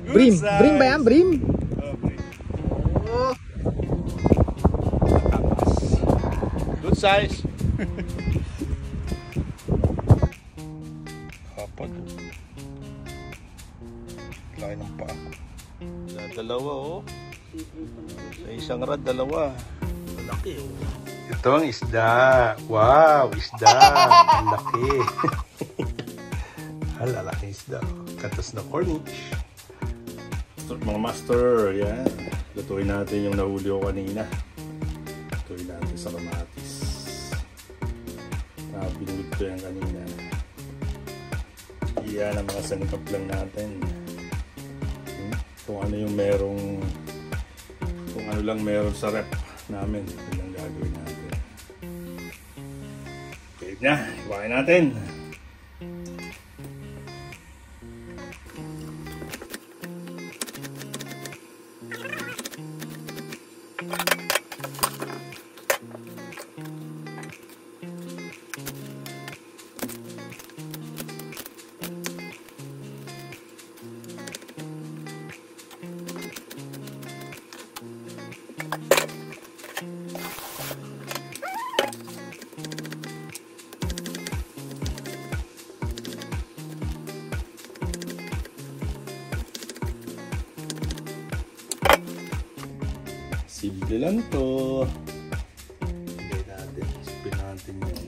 Brim ba yan? Brim? Oh. Good size. Kapag laki ng paa. Dalawa oh. Sa isang rad, dalawa. Malaki oh. Ito ang isda. Wow, isda. Ang laki. Lalaki isda. Katas na cornish. Mga master, yan. Lutuin natin yung nahuli ko kanina. Lutuin natin sa kamatis. Binulit ko yan kanina. Yan ang mga sangkap lang natin. Kung ano yung merong, kung ano lang meron sa rep namin, yun ang gagawin natin. Okay na, iwain natin. Simple lang to. Lagay natin, spin natin yung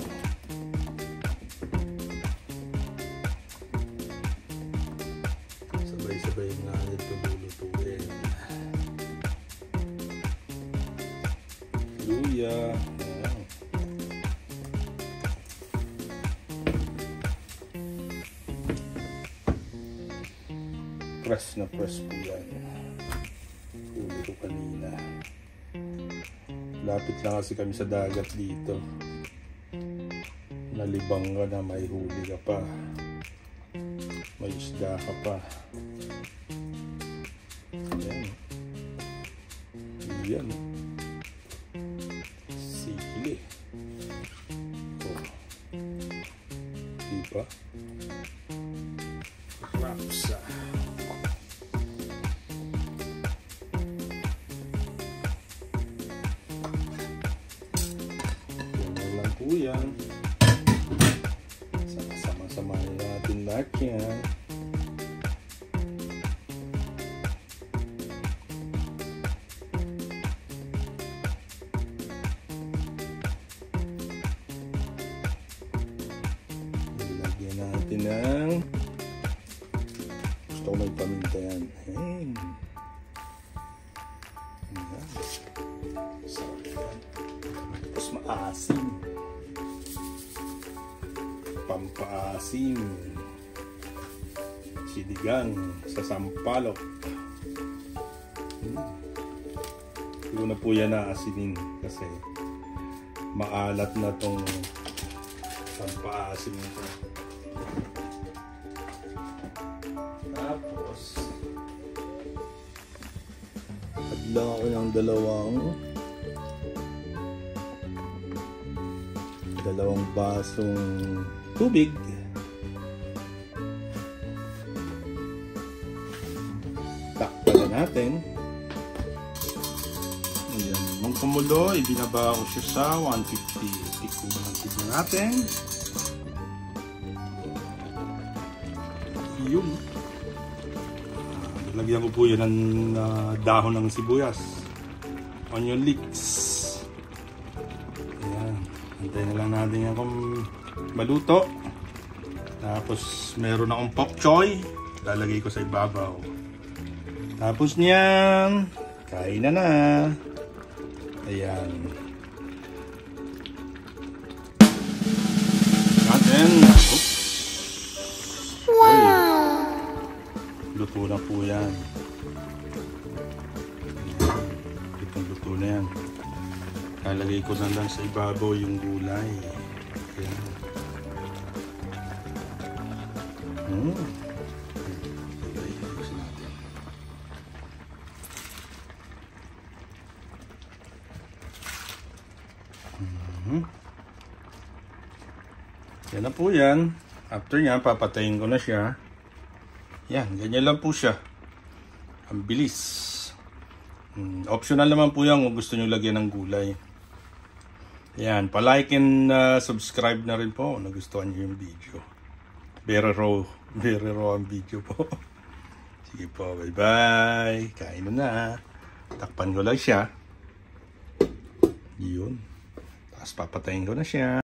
sabay-sabay nga ito lulutuin. Luya. Press na press po yan. Huli ko kanina. Lapit lang kasi kami sa dagat dito. Nalibang ka na, may huli ka pa. May isda ka pa. Yan. Yan. Sili. Oh. Diba? Rapsa. Yan. Sama-sama natin lahat yan. Lagyan natin ng gusto ko may paminta yan. Ayan. Sarap yan. Tapos maasim. Pampaasim, sinigang sa sampalok. Hindi ko na po yan naasinin kasi maalat na tong pampaasim nito. Tapos hadlang ako ng dalawang basong tubig. Takpan na natin. Ayan. Nung kumulo, ibinaba ko siya sa 150. Tikman natin. Yung lagyan ko po yan ng dahon ng sibuyas. Onion leeks. Ayan. Hintayin na lang natin yan kung maluto. Tapos meron akong pok choy, lalagay ko sa ibabaw. Tapos niyan, kain na. Ayan. Natin. Oops. Wow. Luto na po yan. Luto na yan. Lalagay ko na lang sa ibabaw yung gulay. Ayan. Yan na po yan. After yan, papatayin ko na siya. Yan, ganyan lang po siya. Ang bilis. Optional naman po yan kung gusto nyo lagyan ng gulay. Yan, palike and subscribe na rin po kung nagustuhan nyo yung video. Very raw ang video po. Sige po, bye-bye. Kain na. Takpan ko lang siya. Yun. Tapos papatayin ko na siya.